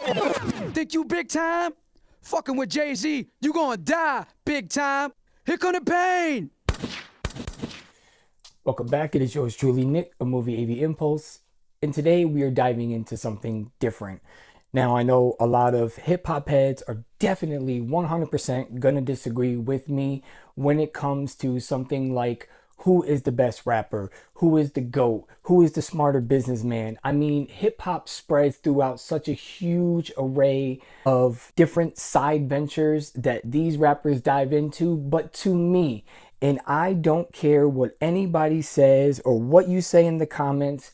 Think you big time? Fucking with Jay-Z, you gonna die big time. Here come the pain. Welcome back. It is yours truly, Nick, a Movie AV Impulse. And today we are diving into something different. Now, I know a lot of hip hop heads are definitely 100% gonna disagree with me when it comes to something like who is the best rapper, who is the GOAT, who is the smarter businessman. I mean, hip hop spreads throughout such a huge array of different side ventures that these rappers dive into. But to me, and I don't care what anybody says or what you say in the comments,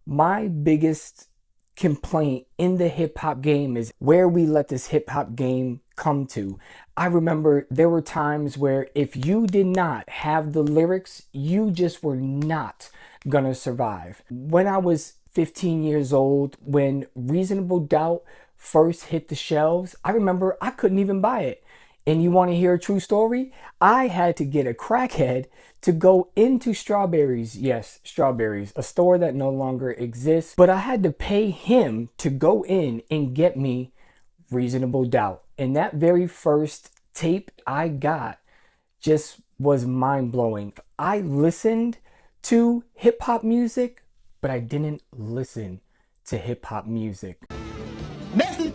my biggest complaint in the hip hop game is where we let this hip hop game come to. I remember there were times where if you did not have the lyrics, you just were not gonna survive. When I was 15 years old, when Reasonable Doubt first hit the shelves, I remember I couldn't even buy it. And you want to hear a true story? I had to get a crackhead to go into Strawberries. Yes, Strawberries, a store that no longer exists. But I had to pay him to go in and get me Reasonable Doubt. And that very first tape I got just was mind-blowing. I listened to hip-hop music, but I didn't listen to hip-hop music. Message.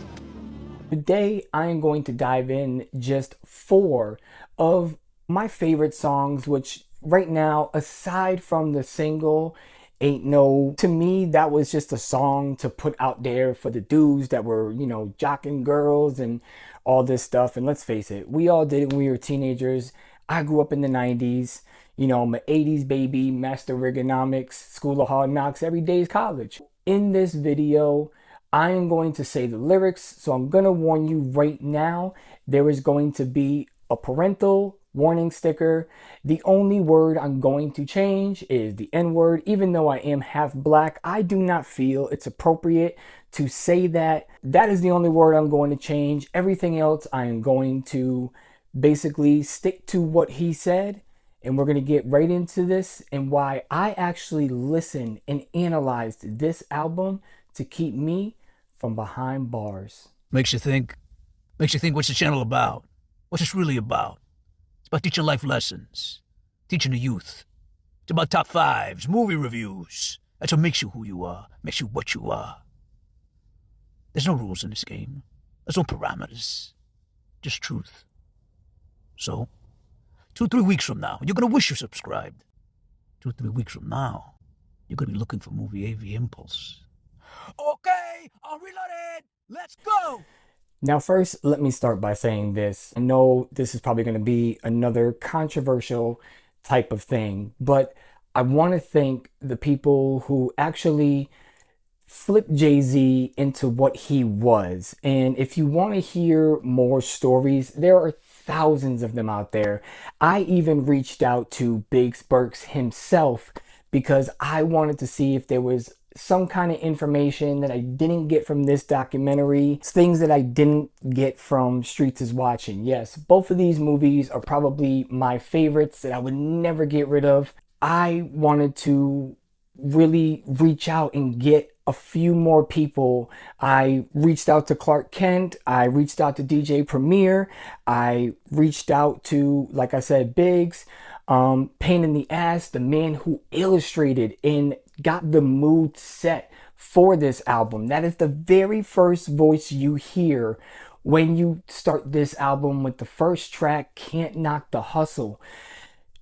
Today, I am going to dive in just 4 of my favorite songs, which right now, aside from the single, Ain't No, to me, that was just a song to put out there for the dudes that were, jocking girls and all this stuff. And let's face it, we all did it when we were teenagers. I grew up in the 90s. I'm an 80s baby, master Reaganomics, School of Hard Knocks, every day is college. In this video, I am going to say the lyrics, so I'm going to warn you right now, there is going to be a parental warning sticker. The only word I'm going to change is the N-word. Even though I am half black, I do not feel it's appropriate to say that. That is the only word I'm going to change. Everything else, I am going to basically stick to what he said. And we're going to get right into this and why I actually listened and analyzed this album to keep me from behind bars. Makes you think what's the channel about? What's this really about? It's about teaching life lessons, teaching the youth. It's about top 5s, movie reviews. That's what makes you who you are, makes you what you are. There's no rules in this game. There's no parameters, just truth. So, 2-3 weeks from now, you're gonna wish you subscribed. 2-3 weeks from now, you're gonna be looking for Movie AV Impulse. Okay, I'm reloaded. Let's go. Now, first, let me start by saying this. I know this is probably going to be another controversial type of thing, but I want to thank the people who actually flipped Jay-Z into what he was. And if you want to hear more stories, there are thousands of them out there. I even reached out to Biggs Burks himself because I wanted to see if there was some kind of information that I didn't get from this documentary, things that I didn't get from Streets is Watching. Yes, both of these movies are probably my favorites that I would never get rid of. I wanted to really reach out and get a few more people. I reached out to Clark Kent. I reached out to DJ Premier. I reached out to, like I said, Biggs. Pain in the Ass, the man who illustrated and got the mood set for this album. That is the very first voice you hear when you start this album with the first track, Can't Knock the Hustle.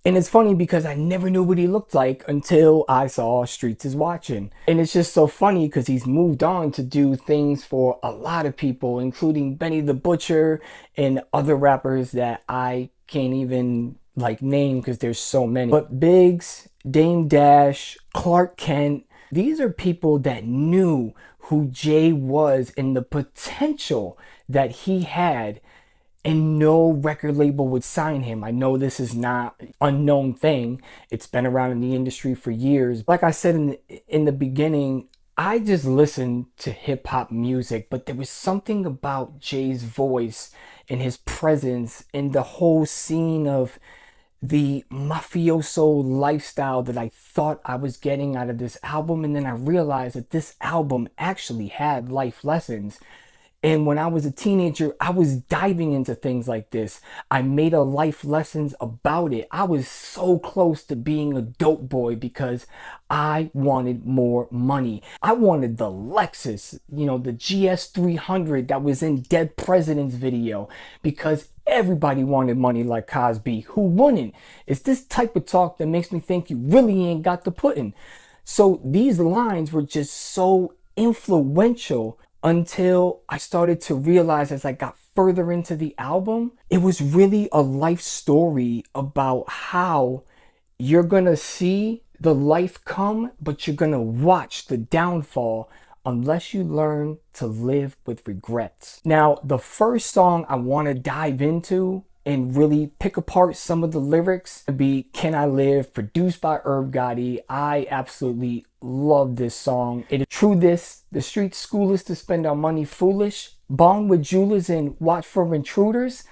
And it's funny because I never knew what he looked like until I saw Streets is Watching. And it's just so funny because he's moved on to do things for a lot of people, including Benny the Butcher and other rappers that I can't even name because there's so many. But Biggs, Dame Dash, Clark Kent, these are people that knew who Jay was and the potential that he had, and no record label would sign him. I know this is not an unknown thing. It's been around in the industry for years. Like I said in the beginning, I just listened to hip hop music, but there was something about Jay's voice and his presence and the whole scene of the mafioso lifestyle that I thought I was getting out of this album. And then I realized that this album actually had life lessons. And when I was a teenager, I was diving into things like this. I made a life lessons about it. I was so close to being a dope boy because I wanted more money. I wanted the Lexus, you know, the GS 300 that was in Dead President's video, because everybody wanted money like Cosby. Who wouldn't? It's this type of talk that makes me think you really ain't got the pudding. So these lines were just so influential until I started to realize, as I got further into the album, it was really a life story about how you're gonna see the life come, but you're gonna watch the downfall unless you learn to live with regrets. Now, the first song I want to dive into and really pick apart some of the lyrics would be Can I Live, produced by Irv Gotti. I absolutely love this song. It is true this, the street school is to spend our money foolish, bond with jewelers and watch for intruders.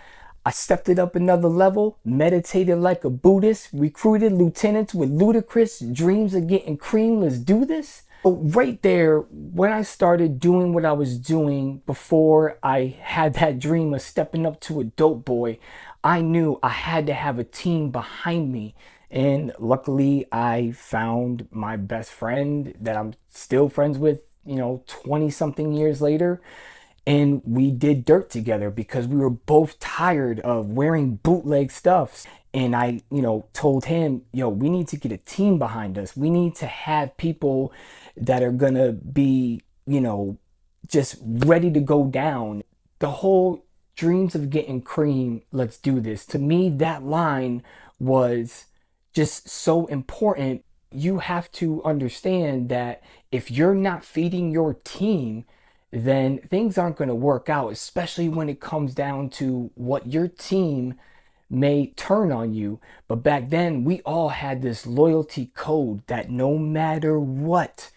I stepped it up another level, meditated like a Buddhist, recruited lieutenants with ludicrous dreams of getting cream, let's do this. So right there, when I started doing what I was doing before I had that dream of stepping up to a dope boy, I knew I had to have a team behind me. And luckily I found my best friend that I'm still friends with, you know, 20 something years later. And we did dirt together because we were both tired of wearing bootleg stuff. And I, you know, told him, yo, we need to get a team behind us. We need to have people that are gonna be, you know, just ready to go down. The whole dreams of getting cream, let's do this. To me, that line was just so important. You have to understand that if you're not feeding your team, then things aren't going to work out, especially when it comes down to what your team may turn on you. But back then, we all had this loyalty code that no matter what,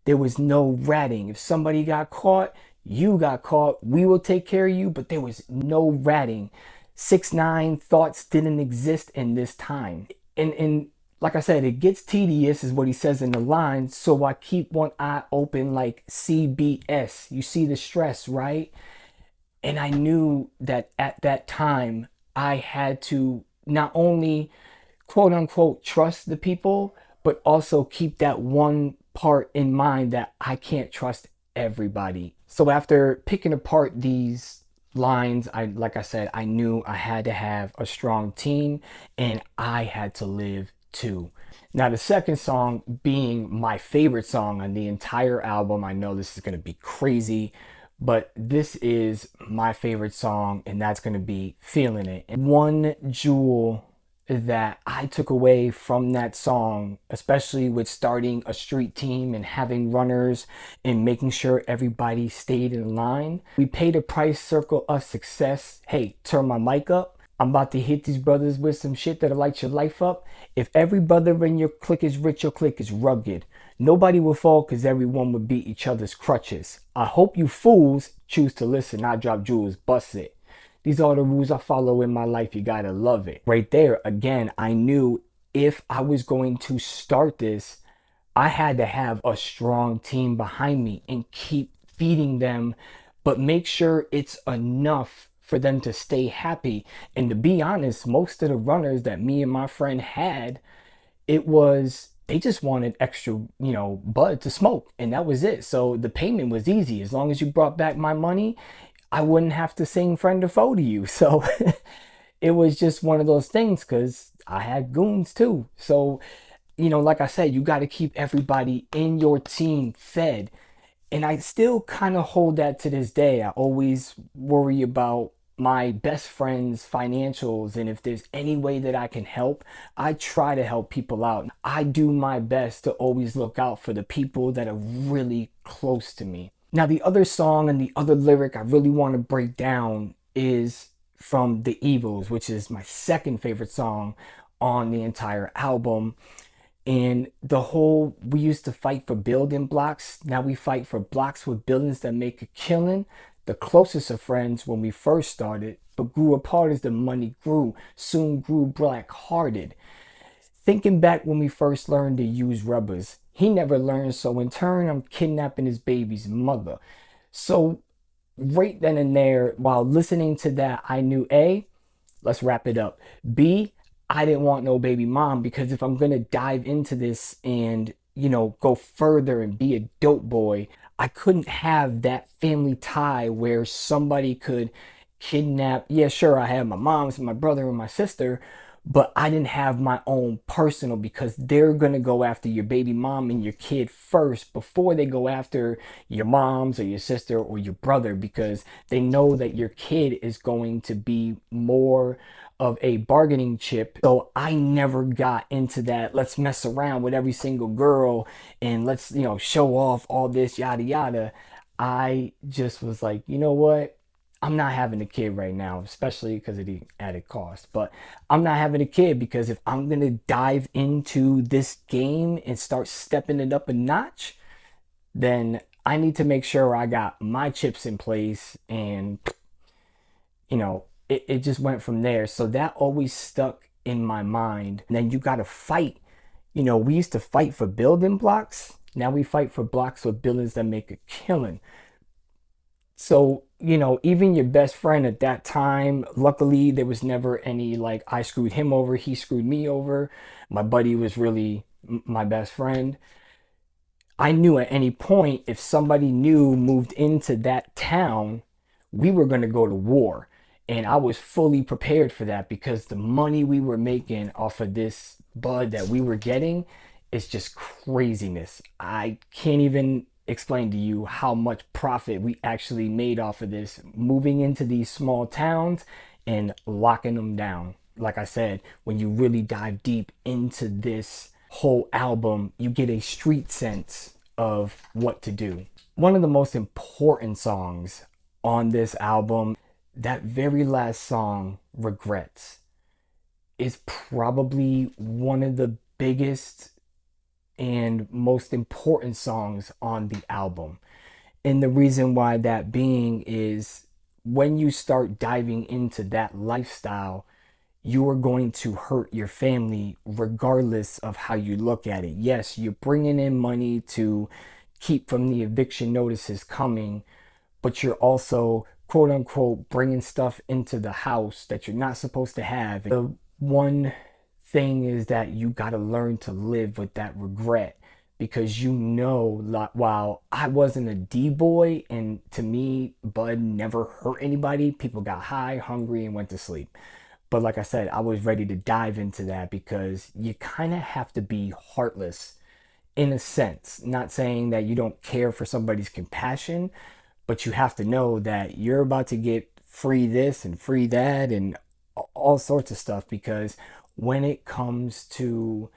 there was no ratting. If somebody got caught, you got caught. We will take care of you, but there was no ratting. 6ix9ine thoughts didn't exist in this time. And like I said, it gets tedious is what he says in the line. So I keep one eye open like CBS. You see the stress, right? And I knew that at that time, I had to not only quote unquote trust the people, but also keep that one part in mind that I can't trust everybody. So after picking apart these lines, like I said, I knew I had to have a strong team and I had to live too. Now the second song being my favorite song on the entire album. I know this is going to be crazy, but this is my favorite song, and that's going to be Feeling It. And one jewel that I took away from that song, especially with starting a street team and having runners and making sure everybody stayed in line. We paid a price circle of success. Hey, turn my mic up. I'm about to hit these brothers with some shit that'll light your life up. If every brother in your clique is rich, your clique is rugged. Nobody will fall because everyone would beat each other's crutches. I hope you fools choose to listen. I drop jewels, bust it. These are the rules I follow in my life. You gotta love it. Right there, again, I knew if I was going to start this, I had to have a strong team behind me and keep feeding them, but make sure it's enough for them to stay happy. And to be honest, most of the runners that me and my friend had, they just wanted extra, you know, bud to smoke, and that was it. So the payment was easy. As long as you brought back my money, I wouldn't have to sing friend or foe to you. So it was just one of those things, because I had goons too. So, you know, like I said, you got to keep everybody in your team fed. And I still kind of hold that to this day. I always worry about my best friend's financials, and if there's any way that I can help, I try to help people out. I do my best to always look out for the people that are really close to me. Now, the other song and the other lyric I really want to break down is from The Evils, which is my second favorite song on the entire album. And the whole, we used to fight for building blocks. Now we fight for blocks with buildings that make a killing. The closest of friends when we first started, but grew apart as the money grew, soon grew black-hearted. Thinking back when we first learned to use rubbers, he never learned, so in turn, I'm kidnapping his baby's mother. So right then and there, while listening to that, I knew A, let's wrap it up. B, I didn't want no baby mom, because if I'm gonna dive into this and, you know, go further and be a dope boy, I couldn't have that family tie where somebody could kidnap. Yeah, sure, I have my moms and my brother and my sister, but I didn't have my own personal, because they're gonna go after your baby mom and your kid first before they go after your mom's or your sister or your brother, because they know that your kid is going to be more of a bargaining chip. So I never got into that, let's mess around with every single girl and let's, you know, show off all this yada yada. I just was like, you know what? I'm not having a kid right now, especially because of the added cost. But I'm not having a kid because if I'm going to dive into this game and start stepping it up a notch, then I need to make sure I got my chips in place. And, you know, it just went from there. So that always stuck in my mind. And then you got to fight. You know, we used to fight for building blocks. Now we fight for blocks with buildings that make a killing. So, you know, even your best friend at that time, luckily there was never any like I screwed him over, he screwed me over. My buddy was really my best friend. I knew at any point if somebody new moved into that town, we were going to go to war. And I was fully prepared for that, because the money we were making off of this bud that we were getting is just craziness. I can't even explain to you how much profit we actually made off of this, moving into these small towns and locking them down. Like I said, when you really dive deep into this whole album, you get a street sense of what to do. One of the most important songs on this album, that very last song, Regrets, is probably one of the biggest and most important songs on the album. And the reason why that being is, when you start diving into that lifestyle, you are going to hurt your family regardless of how you look at it. Yes, you're bringing in money to keep from the eviction notices coming, but you're also, quote unquote, bringing stuff into the house that you're not supposed to have. The one thing is that you got to learn to live with that regret, because you know, while I wasn't a D-boy, and to me, Bud never hurt anybody, people got high, hungry, and went to sleep. But like I said, I was ready to dive into that, because you kind of have to be heartless in a sense. Not saying that you don't care for somebody's compassion, but you have to know that you're about to get free this and free that and all sorts of stuff, because when it comes to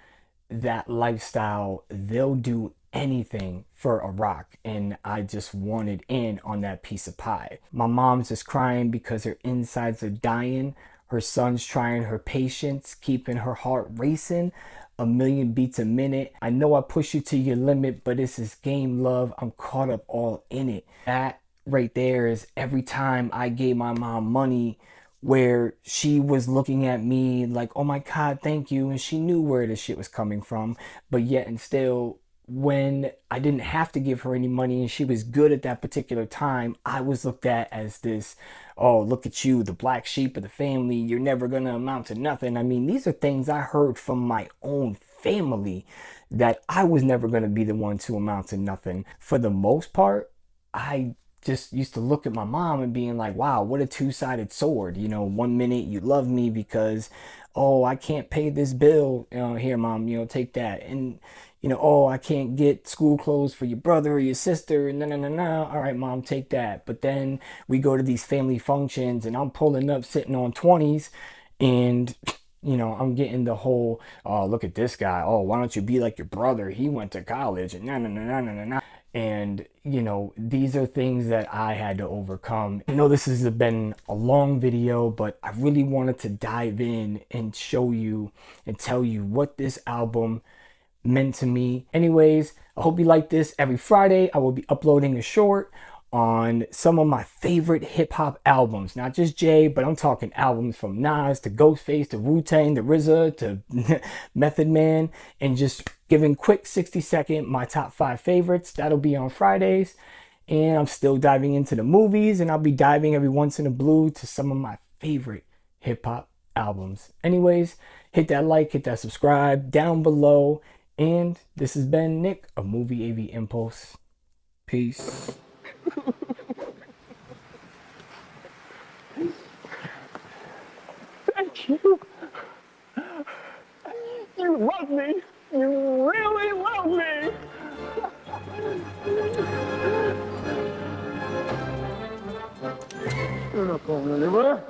that lifestyle, they'll do anything for a rock. And I just wanted in on that piece of pie. My mom's just crying because her insides are dying. Her son's trying her patience, keeping her heart racing 1,000,000 beats a minute. I know I push you to your limit, but it's this game, love. I'm caught up all in it. That right there is every time I gave my mom money, where she was looking at me like, oh my God, thank you. And she knew where the shit was coming from. But yet and still, when I didn't have to give her any money and she was good at that particular time, I was looked at as this, oh, look at you, the black sheep of the family. You're never going to amount to nothing. I mean, these are things I heard from my own family, that I was never going to be the one to amount to nothing. For the most part, I just used to look at my mom and being like, wow, what a two-sided sword. You know, one minute you love me because, oh, I can't pay this bill. Here, mom, take that. And, oh, I can't get school clothes for your brother or your sister. No, no, no, no. All right, mom, take that. But then we go to these family functions and I'm pulling up sitting on 20s and, I'm getting the whole, oh, look at this guy. Oh, why don't you be like your brother? He went to college and no, no, no, no, no, no, no. And, these are things that I had to overcome. I know this has been a long video, but I really wanted to dive in and show you and tell you what this album meant to me. Anyways, I hope you like this. Every Friday, I will be uploading a short on some of my favorite hip-hop albums. Not just Jay, but I'm talking albums from Nas to Ghostface to Wu-Tang to RZA to Method Man, and just giving quick 60-second my top 5 favorites. That'll be on Fridays. And I'm still diving into the movies, and I'll be diving every once in a blue to some of my favorite hip hop albums. Anyways, hit that like, hit that subscribe down below. And this has been Nick of Movie AV Impulse. Peace. Thank you. You love me. You really love me. You're not going anywhere.